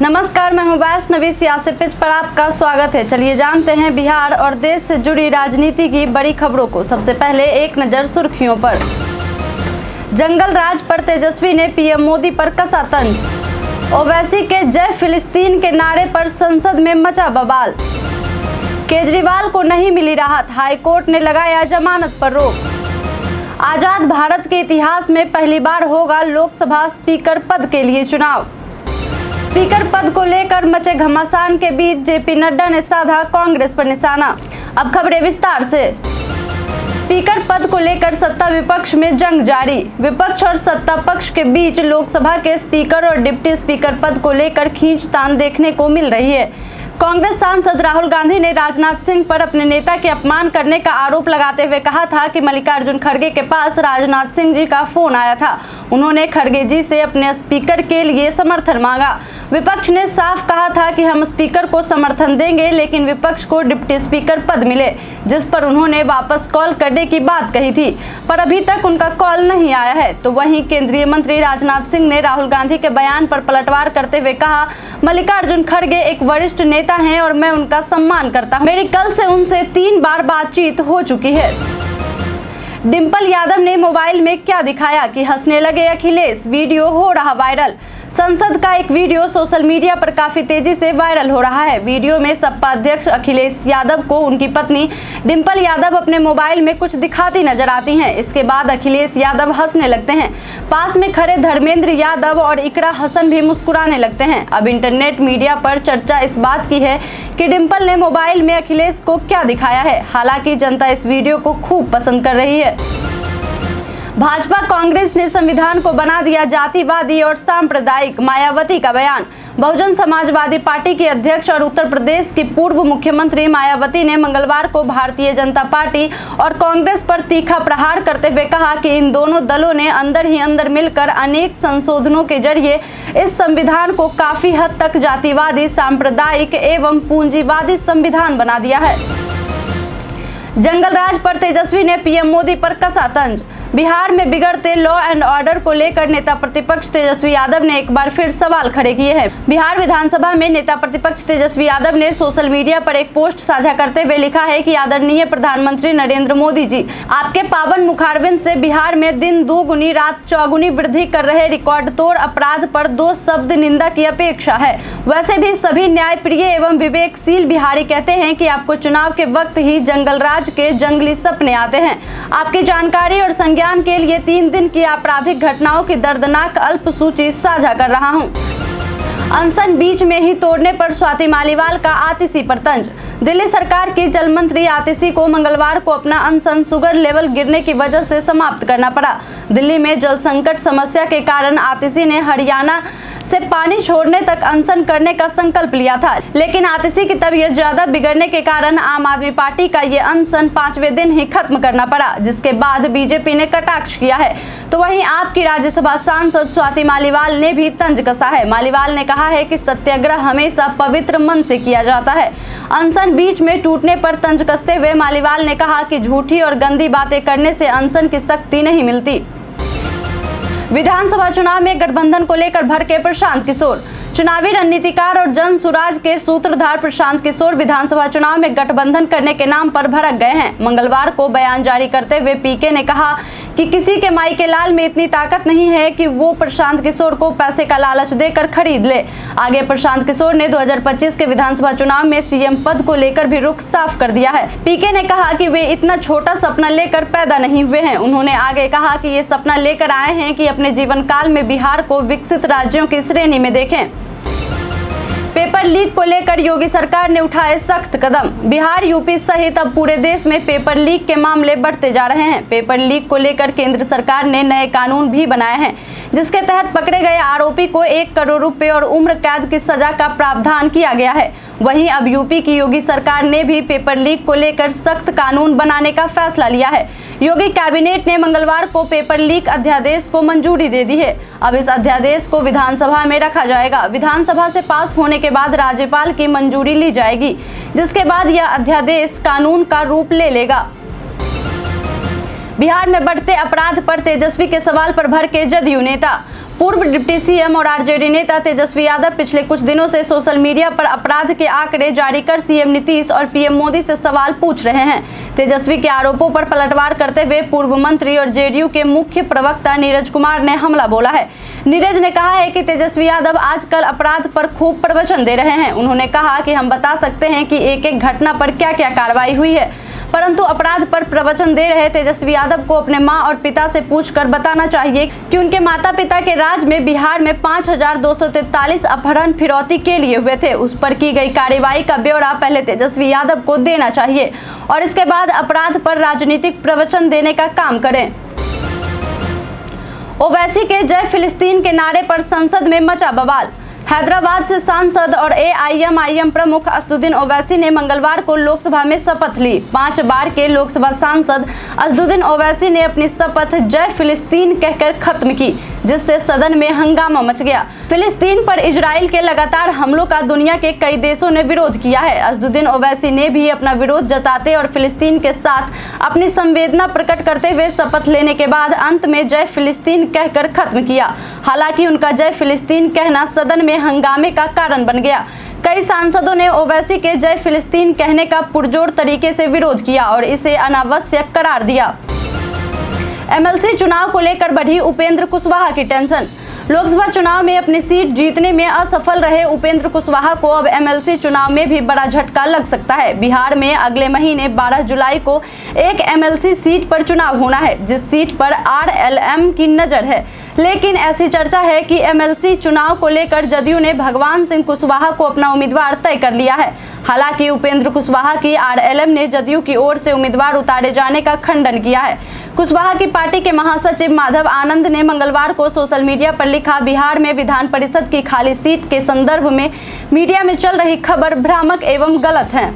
नमस्कार, मैं हूं वैष्णवी। सियासी पिच पर आपका स्वागत है। चलिए जानते हैं बिहार और देश से जुड़ी राजनीति की बड़ी खबरों को। सबसे पहले एक नजर सुर्खियों पर। जंगल राज पर तेजस्वी ने पीएम मोदी पर कसा तंज। ओवैसी के जय फिलिस्तीन के नारे पर संसद में मचा बवाल। केजरीवाल को नहीं मिली राहत, हाईकोर्ट ने लगाया जमानत पर रोक। आजाद भारत के इतिहास में पहली बार होगा लोकसभा स्पीकर पद के लिए चुनाव। स्पीकर पद को लेकर मचे घमासान के बीच जेपी नड्डा ने साधा कांग्रेस पर निशाना। अब खबरें विस्तार से। स्पीकर पद को लेकर सत्ता विपक्ष में जंग जारी। विपक्ष और सत्ता पक्ष के बीच लोकसभा के स्पीकर और डिप्टी स्पीकर पद को लेकर खींचतान देखने को मिल रही है। कांग्रेस सांसद राहुल गांधी ने राजनाथ सिंह पर अपने नेता के अपमान करने का आरोप लगाते हुए कहा था कि मल्लिकार्जुन खड़गे के पास राजनाथ सिंह जी का फोन आया था। उन्होंने खड़गे जी से अपने स्पीकर के लिए समर्थन मांगा। विपक्ष ने साफ कहा था कि हम स्पीकर को समर्थन देंगे, लेकिन विपक्ष को डिप्टी स्पीकर पद मिले, जिस पर उन्होंने वापस कॉल करने की बात कही थी, पर अभी तक उनका कॉल नहीं आया है। तो वहीं केंद्रीय मंत्री राजनाथ सिंह ने राहुल गांधी के बयान पर पलटवार करते हुए कहा, मल्लिकार्जुन खड़गे एक वरिष्ठ नेता हैं और मैं उनका सम्मान करता हूं। मेरी कल से उनसे 3 बार बातचीत हो चुकी है। डिंपल यादव ने मोबाइल में क्या दिखाया कि हंसने लगे अखिलेश, वीडियो हो रहा वायरल। संसद का एक वीडियो सोशल मीडिया पर काफी तेजी से वायरल हो रहा है। वीडियो में सपा अध्यक्ष अखिलेश यादव को उनकी पत्नी डिंपल यादव अपने मोबाइल में कुछ दिखाती नजर आती हैं। इसके बाद अखिलेश यादव हंसने लगते हैं। पास में खड़े धर्मेंद्र यादव और इकरा हसन भी मुस्कुराने लगते हैं। अब इंटरनेट मीडिया पर चर्चा इस बात की है कि डिंपल ने मोबाइल में अखिलेश को क्या दिखाया है। हालांकि जनता इस वीडियो को खूब पसंद कर रही है। भाजपा कांग्रेस ने संविधान को बना दिया जातिवादी और सांप्रदायिक, मायावती का बयान। बहुजन समाजवादी पार्टी की अध्यक्ष और उत्तर प्रदेश की पूर्व मुख्यमंत्री मायावती ने मंगलवार को भारतीय जनता पार्टी और कांग्रेस पर तीखा प्रहार करते हुए कहा कि इन दोनों दलों ने अंदर ही अंदर मिलकर अनेक संशोधनों के जरिए इस संविधान को काफी हद तक जातिवादी, सांप्रदायिक एवं पूंजीवादी संविधान बना दिया है। जंगल राज पर तेजस्वी ने पीएम मोदी पर कसा तंज। बिहार में बिगड़ते लॉ एंड ऑर्डर को लेकर नेता प्रतिपक्ष तेजस्वी यादव ने एक बार फिर सवाल खड़े किए हैं। बिहार विधानसभा में नेता प्रतिपक्ष तेजस्वी यादव ने सोशल मीडिया पर एक पोस्ट साझा करते हुए लिखा है कि आदरणीय प्रधानमंत्री नरेंद्र मोदी जी, आपके पावन मुखारविंद से बिहार में दिन दोगुनी रात चौगुनी वृद्धि कर रहे रिकॉर्ड तोड़ अपराध पर 2 शब्द निंदा की अपेक्षा है। वैसे भी सभी न्यायप्रिय एवं विवेकशील बिहारी कहते हैं कि आपको चुनाव के वक्त ही जंगल राज के जंगली सपने आते हैं। आपकी जानकारी और संज्ञान के लिए 3 दिन की आपराधिक घटनाओं की दर्दनाक अल्प सूची साझा कर रहा हूं। अनशन बीच में ही तोड़ने पर स्वाति मालीवाल का आतिशी पर तंज। दिल्ली सरकार की जल मंत्री आतिशी को मंगलवार को अपना अनशन शुगर लेवल गिरने की वजह से समाप्त करना पड़ा। दिल्ली में जल संकट समस्या के कारण आतिशी ने हरियाणा से पानी छोड़ने तक अनशन करने का संकल्प लिया था, लेकिन आतिशी की तबीयत ज्यादा बिगड़ने के कारण आम आदमी पार्टी का ये अनशन 5वें दिन ही खत्म करना पड़ा, जिसके बाद बीजेपी ने कटाक्ष किया है। तो वहीं आपकी राज्यसभा सांसद स्वाति मालीवाल ने भी तंज कसा है। मालीवाल ने कहा है कि सत्याग्रह हमेशा पवित्र मन से किया जाता है। अनशन बीच में टूटने पर तंज कसते हुए मालीवाल ने कहा कि झूठी और गंदी बातें करने से अनशन की शक्ति नहीं मिलती। विधानसभा चुनाव में गठबंधन को लेकर भड़के प्रशांत किशोर। चुनावी रणनीतिकार और जन सुराज के सूत्रधार प्रशांत किशोर विधानसभा चुनाव में गठबंधन करने के नाम पर भड़क गए हैं। मंगलवार को बयान जारी करते हुए पीके ने कहा कि किसी के माई के लाल में इतनी ताकत नहीं है कि वो प्रशांत किशोर को पैसे का लालच देकर खरीद ले। आगे प्रशांत किशोर ने 2025 के विधानसभा चुनाव में सीएम पद को लेकर भी रुख साफ कर दिया है। पीके ने कहा कि वे इतना छोटा सपना लेकर पैदा नहीं हुए हैं। उन्होंने आगे कहा कि ये सपना लेकर आए हैं कि अपने जीवन काल में बिहार को विकसित राज्यों की श्रेणी में देखें। पेपर लीक को लेकर योगी सरकार ने उठाए सख्त कदम। बिहार, यूपी सहित अब पूरे देश में पेपर लीक के मामले बढ़ते जा रहे हैं। पेपर लीक को लेकर केंद्र सरकार ने नए कानून भी बनाए हैं, जिसके तहत पकड़े गए आरोपी को 1 करोड़ रुपए और उम्र कैद की सजा का प्रावधान किया गया है। वहीं अब यूपी की योगी सरकार ने भी पेपर लीक को लेकर सख्त कानून बनाने का फैसला लिया है। योगी कैबिनेट ने मंगलवार को पेपर लीक अध्यादेश को मंजूरी दे दी है। अब इस अध्यादेश को विधानसभा में रखा जाएगा। विधानसभा से पास होने के बाद राज्यपाल की मंजूरी ली जाएगी, जिसके बाद यह अध्यादेश कानून का रूप ले लेगा। बिहार में बढ़ते अपराध पर तेजस्वी के सवाल पर भड़के जदयू नेता। पूर्व डिप्टी सीएम और आरजेडी नेता तेजस्वी यादव पिछले कुछ दिनों से सोशल मीडिया पर अपराध के आंकड़े जारी कर सीएम नीतीश और पीएम मोदी से सवाल पूछ रहे हैं। तेजस्वी के आरोपों पर पलटवार करते हुए पूर्व मंत्री और जेडीयू के मुख्य प्रवक्ता नीरज कुमार ने हमला बोला है। नीरज ने कहा है कि तेजस्वी यादव आजकल अपराध पर खूब प्रवचन दे रहे हैं। उन्होंने कहा कि हम बता सकते हैं कि एक एक घटना पर क्या क्या कार्रवाई हुई है, परंतु अपराध पर प्रवचन दे रहे तेजस्वी यादव को अपने मां और पिता से पूछकर बताना चाहिए कि उनके माता पिता के राज में बिहार में 5243 अपहरण फिरौती के लिए हुए थे। उस पर की गई कार्रवाई का ब्यौरा पहले तेजस्वी यादव को देना चाहिए और इसके बाद अपराध पर राजनीतिक प्रवचन देने का काम करें। ओवैसी के जय फिलिस्तीन के नारे पर संसद में मचा बवाल। हैदराबाद से सांसद और एआईएमआईएम प्रमुख असदुद्दीन ओवैसी ने मंगलवार को लोकसभा में शपथ ली। 5 बार के लोकसभा सांसद असदुद्दीन ओवैसी ने अपनी शपथ जय फिलिस्तीन कहकर खत्म की, जिससे सदन में हंगामा मच गया। फिलिस्तीन पर इजराइल के लगातार हमलों का दुनिया के कई देशों ने विरोध किया है। असदुद्दीन ओवैसी ने भी अपना विरोध जताते और फिलिस्तीन के साथ अपनी संवेदना प्रकट करते हुए शपथ लेने के बाद अंत में जय फिलिस्तीन कहकर खत्म किया। हालांकि उनका जय फिलिस्तीन कहना सदन में हंगामे का कारण बन गया। कई सांसदों ने ओवैसी के जय फिलिस्तीन कहने का पुरजोर तरीके से विरोध किया और इसे अनावश्यक करार दिया। एमएलसी चुनाव को लेकर बढ़ी उपेंद्र कुशवाहा की टेंशन। लोकसभा चुनाव में अपनी सीट जीतने में असफल रहे उपेंद्र कुशवाहा को अब एमएलसी चुनाव में भी बड़ा झटका लग सकता है। बिहार में अगले महीने 12 जुलाई को एक एमएलसी सीट पर चुनाव होना है, जिस सीट पर आरएलएम की नजर है। लेकिन ऐसी चर्चा है कि एमएलसी चुनाव को लेकर जदयू ने भगवान सिंह कुशवाहा को अपना उम्मीदवार तय कर लिया है। हालांकि उपेंद्र कुशवाहा की आरएलएम ने जदयू की ओर से उम्मीदवार उतारे जाने का खंडन किया है। कुशवाहा की पार्टी के महासचिव माधव आनंद ने मंगलवार को सोशल मीडिया पर लिखा, बिहार में विधान परिषद की खाली सीट के संदर्भ में मीडिया में चल रही खबर भ्रामक एवं गलत है।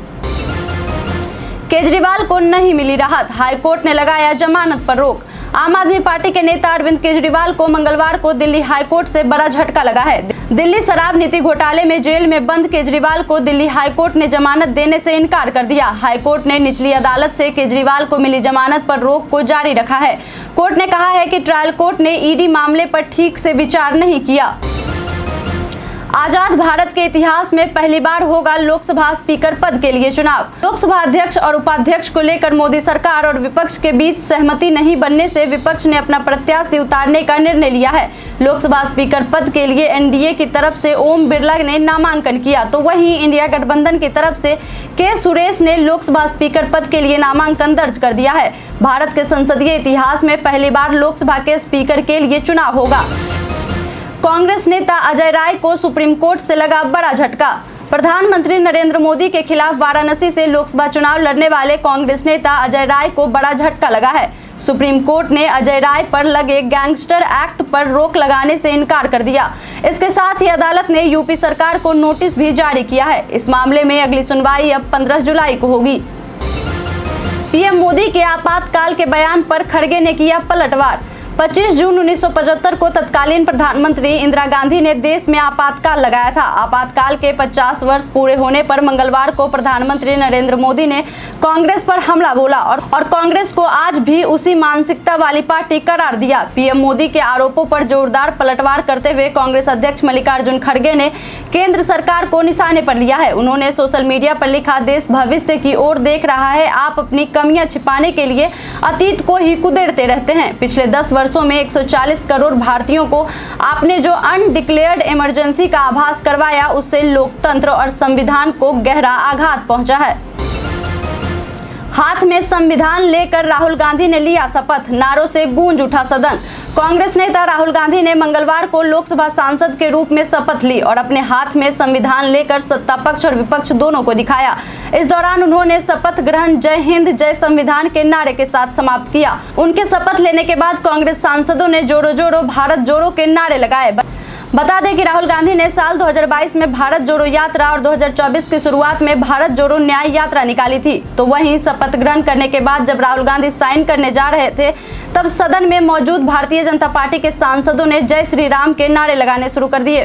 केजरीवाल को नहीं मिली राहत, हाईकोर्ट ने लगाया जमानत पर रोक। आम आदमी पार्टी के नेता अरविंद केजरीवाल को मंगलवार को दिल्ली हाईकोर्ट से बड़ा झटका लगा है। दिल्ली शराब नीति घोटाले में जेल में बंद केजरीवाल को दिल्ली हाईकोर्ट ने जमानत देने से इनकार कर दिया। हाईकोर्ट ने निचली अदालत से केजरीवाल को मिली जमानत पर रोक को जारी रखा है। कोर्ट ने कहा है कि ट्रायल कोर्ट ने ईडी मामले पर ठीक से विचार नहीं किया। आजाद भारत के इतिहास में पहली बार होगा लोकसभा स्पीकर पद के लिए चुनाव। लोकसभा अध्यक्ष और उपाध्यक्ष को लेकर मोदी सरकार और विपक्ष के बीच सहमति नहीं बनने से विपक्ष ने अपना प्रत्याशी उतारने का निर्णय लिया है। लोकसभा स्पीकर पद के लिए एनडीए की तरफ से ओम बिरला ने नामांकन किया, तो वहीं इंडिया गठबंधन की तरफ से के सुरेश ने लोकसभा स्पीकर पद के लिए नामांकन दर्ज कर दिया है। भारत के संसदीय इतिहास में पहली बार लोकसभा के स्पीकर के लिए चुनाव होगा। कांग्रेस नेता अजय राय को सुप्रीम कोर्ट से लगा बड़ा झटका। प्रधानमंत्री नरेंद्र मोदी के खिलाफ वाराणसी से लोकसभा चुनाव लड़ने वाले कांग्रेस नेता अजय राय को बड़ा झटका लगा है। सुप्रीम कोर्ट ने अजय राय पर लगे गैंगस्टर एक्ट पर रोक लगाने से इनकार कर दिया। इसके साथ ही अदालत ने यूपी सरकार को नोटिस भी जारी किया है। इस मामले में अगली सुनवाई अब 15 जुलाई को होगी। पीएम मोदी के आपातकाल के बयान पर खड़गे ने किया पलटवार। 25 जून 1975 को तत्कालीन प्रधानमंत्री इंदिरा गांधी ने देश में आपातकाल लगाया था। आपातकाल के 50 वर्ष पूरे होने पर मंगलवार को प्रधानमंत्री नरेंद्र मोदी ने कांग्रेस पर हमला बोला और कांग्रेस को आज भी उसी मानसिकता वाली पार्टी करार दिया। पीएम मोदी के आरोपों पर जोरदार पलटवार करते हुए कांग्रेस अध्यक्ष मल्लिकार्जुन खड़गे ने केंद्र सरकार को निशाने पर लिया है। उन्होंने सोशल मीडिया पर लिखा, देश भविष्य की ओर देख रहा है, आप अपनी कमियां छिपाने के लिए अतीत को ही कुदेड़ते रहते हैं। पिछले 10 वर्षों में 140 करोड़ भारतीयों को आपने जो अनडिक्लेयर्ड इमरजेंसी का आभास करवाया, उससे लोकतंत्र और संविधान को गहरा आघात पहुंचा है। हाथ में संविधान लेकर राहुल गांधी ने लिया शपथ, नारों से गूंज उठा सदन। कांग्रेस नेता राहुल गांधी ने मंगलवार को लोकसभा सांसद के रूप में शपथ ली और अपने हाथ में संविधान लेकर सत्ता पक्ष और विपक्ष दोनों को दिखाया। इस दौरान उन्होंने शपथ ग्रहण जय हिंद जय संविधान के नारे के साथ समाप्त किया। उनके शपथ लेने के बाद कांग्रेस सांसदों ने जोड़ो जोड़ो भारत जोड़ो के नारे लगाए। बता दें कि राहुल गांधी ने साल 2022 में भारत जोड़ो यात्रा और 2024 की शुरुआत में भारत जोड़ो न्याय यात्रा निकाली थी। तो वहीं शपथ ग्रहण करने के बाद जब राहुल गांधी साइन करने जा रहे थे, तब सदन में मौजूद भारतीय जनता पार्टी के सांसदों ने जय श्री राम के नारे लगाने शुरू कर दिए।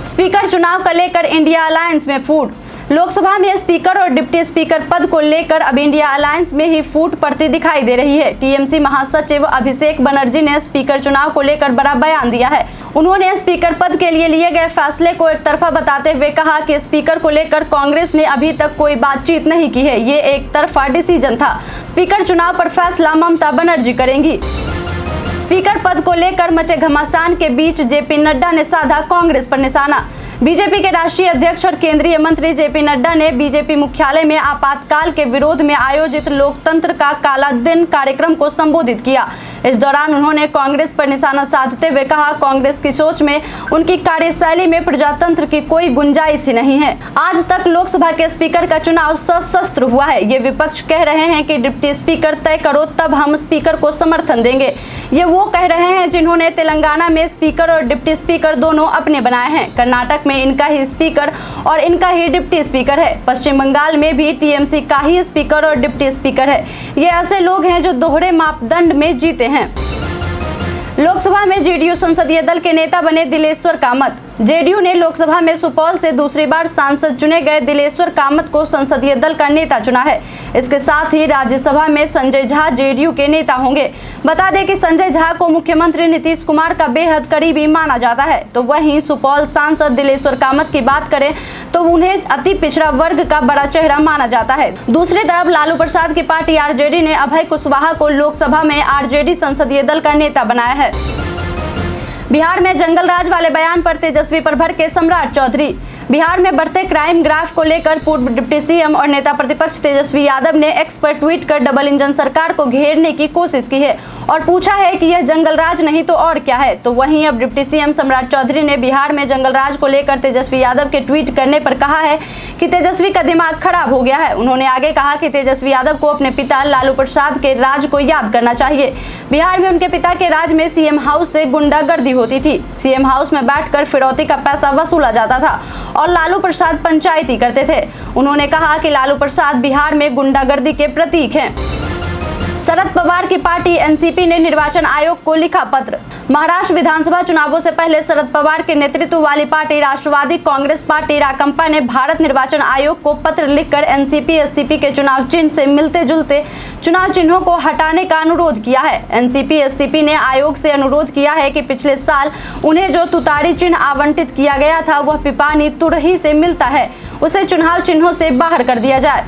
स्पीकर चुनाव को लेकर इंडिया अलायंस में फूट। लोकसभा में स्पीकर और डिप्टी स्पीकर पद को लेकर अब इंडिया अलायंस में ही फूट पड़ती दिखाई दे रही है। टीएमसी महासचिव अभिषेक बनर्जी ने स्पीकर चुनाव को लेकर बड़ा बयान दिया है। उन्होंने स्पीकर पद के लिए गए फैसले को एक तरफा बताते हुए कहा कि स्पीकर को लेकर कांग्रेस ने अभी तक कोई बातचीत नहीं की है, ये एक तरफा डिसीजन था। स्पीकर चुनाव पर फैसला ममता बनर्जी करेंगी। स्पीकर पद को लेकर मचे घमासान के बीच जेपी नड्डा ने साधा कांग्रेस पर निशाना। बीजेपी के राष्ट्रीय अध्यक्ष और केंद्रीय मंत्री जेपी नड्डा ने बीजेपी मुख्यालय में आपातकाल के विरोध में आयोजित लोकतंत्र का काला दिन कार्यक्रम को संबोधित किया। इस दौरान उन्होंने कांग्रेस पर निशाना साधते हुए कहा, कांग्रेस की सोच में, उनकी कार्यशैली में प्रजातंत्र की कोई गुंजाइश ही नहीं है। आज तक लोकसभा के स्पीकर का चुनाव सशस्त्र हुआ है। ये विपक्ष कह रहे हैं कि डिप्टी स्पीकर तय करो तब हम स्पीकर को समर्थन देंगे। ये वो कह रहे हैं जिन्होंने तेलंगाना में स्पीकर और डिप्टी स्पीकर दोनों अपने बनाए हैं। कर्नाटक में इनका ही स्पीकर और इनका ही डिप्टी स्पीकर है। पश्चिम बंगाल में भी टीएमसी का ही स्पीकर और डिप्टी स्पीकर है। ये ऐसे लोग हैं जो दोहरे मापदंड में जीते हैं। लोकसभा में जेडीयू संसदीय दल के नेता बने दिलेश्वर कामत। जेडीयू ने लोकसभा में सुपौल से दूसरी बार सांसद चुने गए दिलेश्वर कामत को संसदीय दल का नेता चुना है। इसके साथ ही राज्यसभा में संजय झा जेडीयू के नेता होंगे। बता दें कि संजय झा को मुख्यमंत्री नीतीश कुमार का बेहद करीबी माना जाता है। तो वहीं सुपौल सांसद दिलेश्वर कामत की बात करें तो उन्हें अति पिछड़ा वर्ग का बड़ा चेहरा माना जाता है। दूसरी तरफ लालू प्रसाद की पार्टी आरजेडी ने अभय कुशवाहा को लोकसभा में आरजेडी संसदीय दल का नेता बनाया है। बिहार में जंगल राज वाले बयान पर तेजस्वी पर भड़के सम्राट चौधरी। बिहार में बढ़ते क्राइम ग्राफ को लेकर पूर्व डिप्टी सीएम और नेता प्रतिपक्ष तेजस्वी यादव ने एक्स पर ट्वीट कर डबल इंजन सरकार को घेरने की कोशिश की है और पूछा है कि यह जंगल राज नहीं तो और क्या है। तो वहीं अब डिप्टी सीएम सम्राट चौधरी ने बिहार में जंगल राज को लेकर तेजस्वी यादव के ट्वीट करने पर कहा है कि तेजस्वी का दिमाग खराब हो गया है। उन्होंने आगे कहा कि तेजस्वी यादव को अपने पिता लालू प्रसाद के राज को याद करना चाहिए। बिहार में उनके पिता के राज में सीएम हाउस से गुंडागर्दी होती थी। सीएम हाउस में बैठकर फिरौती का पैसा वसूला जाता था और लालू प्रसाद पंचायती करते थे। उन्होंने कहा कि लालू प्रसाद बिहार में गुंडागर्दी के प्रतीक हैं। शरद पवार की पार्टी एनसीपी ने निर्वाचन आयोग को लिखा पत्र। महाराष्ट्र विधानसभा चुनावों से पहले शरद पवार के नेतृत्व वाली पार्टी राष्ट्रवादी कांग्रेस पार्टी राकंपा ने भारत निर्वाचन आयोग को पत्र लिखकर एनसीपी एससीपी के चुनाव चिन्ह से मिलते जुलते चुनाव चिन्हों को हटाने का अनुरोध किया है। एनसीपी एससीपी ने आयोग से अनुरोध किया है कि पिछले साल उन्हें जो तुतारी चिन्ह आवंटित किया गया था वह पिपानी तुरही से मिलता है, उसे चुनाव चिन्हों से बाहर कर दिया जाए।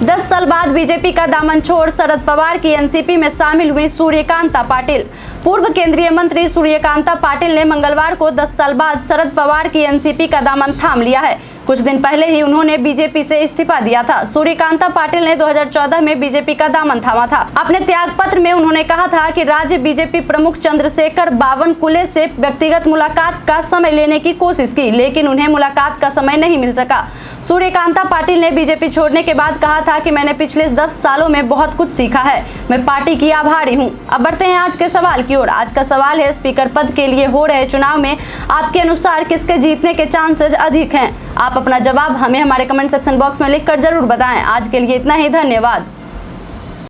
10 साल बाद बीजेपी का दामन छोड़ शरद पवार की एनसीपी में शामिल हुई सूर्यकांता पाटिल। पूर्व केंद्रीय मंत्री सूर्यकांता पाटिल ने मंगलवार को 10 साल बाद शरद पवार की एनसीपी का दामन थाम लिया है। कुछ दिन पहले ही उन्होंने बीजेपी से इस्तीफा दिया था। सूर्यकांता पाटिल ने 2014 में बीजेपी का दामन थामा था। अपने त्याग पत्र में उन्होंने कहा था कि राज्य बीजेपी प्रमुख चंद्रशेखर बावनकुले से व्यक्तिगत मुलाकात का समय लेने की कोशिश की, लेकिन उन्हें मुलाकात का समय नहीं मिल सका। सूर्यकांता पाटिल ने बीजेपी छोड़ने के बाद कहा था कि मैंने पिछले 10 सालों में बहुत कुछ सीखा है, मैं पार्टी की आभारी हूं। अब बढ़ते हैं आज के सवाल की ओर। आज का सवाल है, स्पीकर पद के लिए हो रहे चुनाव में आपके अनुसार किसके जीतने के चांसेस अधिक हैं? आप अपना जवाब हमें हमारे कमेंट सेक्शन बॉक्स में लिखकर जरूर बताएं। आज के लिए इतना ही, धन्यवाद।